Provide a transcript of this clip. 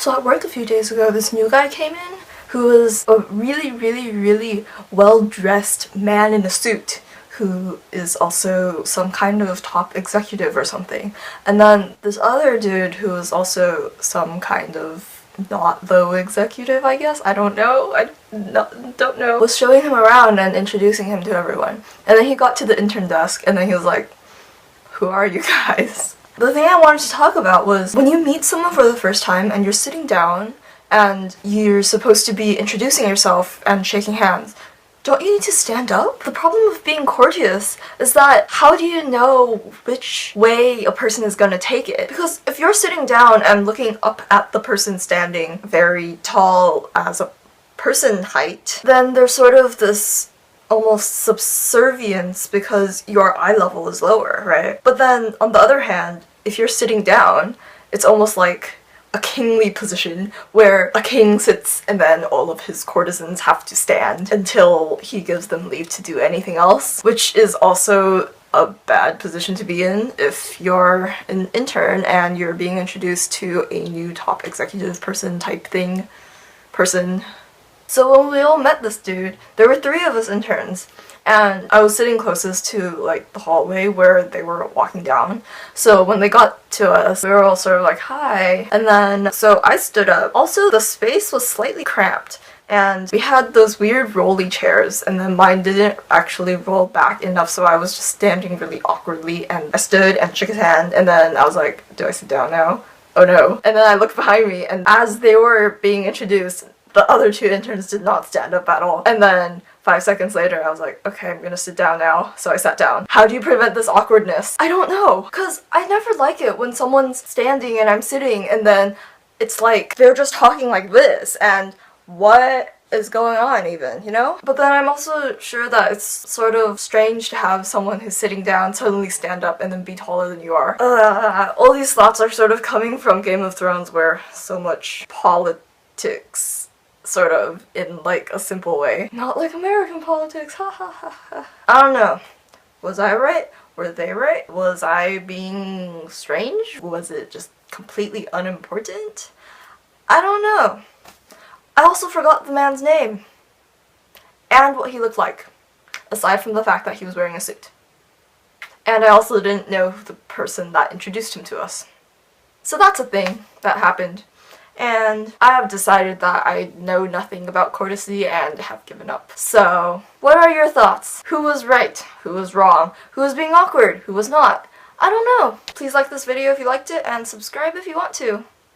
So at work a few days ago, this new guy came in who was a really well-dressed man in a suit who is also some kind of top executive or something. And then this other dude who was also some kind of not low executive, I guess. I don't know. Don't know. Was showing him around and introducing him to everyone. And then he got to the intern desk and then he was like, "Who are you guys?" The thing I wanted to talk about was when you meet someone for the first time and you're sitting down and you're supposed to be introducing yourself and shaking hands, don't you need to stand up? The problem with being courteous is that how do you know which way a person is gonna take it? Because if you're sitting down and looking up at the person standing very tall as a person height, then there's sort of this almost subservience because your eye level is lower, right? But then on the other hand, if you're sitting down, it's almost like a kingly position where a king sits and then all of his courtesans have to stand until he gives them leave to do anything else, which is also a bad position to be in if you're an intern and you're being introduced to a new top executive person type thing. So when we all met this dude, there were 3 of us interns, and I was sitting closest to like the hallway where they were walking down. So when they got to us, we were all sort of like, "Hi." And then, so I stood up. Also, the space was slightly cramped, and we had those weird rolly chairs, and then mine didn't actually roll back enough, so I was just standing really awkwardly, and I stood and shook his hand, and then I was like, "Do I sit down now? Oh no." And then I looked behind me, and as they were being introduced, the other 2 interns did not stand up at all. And then 5 seconds later, I was like, okay, I'm gonna sit down now. So I sat down. How do you prevent this awkwardness? I don't know, because I never like it when someone's standing and I'm sitting and then it's like they're just talking like this and what is going on even, you know? But then I'm also sure that it's sort of strange to have someone who's sitting down suddenly stand up and then be taller than you are. All these thoughts are sort of coming from Game of Thrones where so much politics sort of in like a simple way. Not like American politics, ha ha ha ha. I don't know. Was I right? Were they right? Was I being strange? Was it just completely unimportant? I don't know. I also forgot the man's name. And what he looked like. Aside from the fact that he was wearing a suit. And I also didn't know the person that introduced him to us. So that's a thing that happened. And I have decided that I know nothing about courtesy and have given up. So, what are your thoughts? Who was right? Who was wrong? Who was being awkward? Who was not? I don't know. Please like this video if you liked it and subscribe if you want to.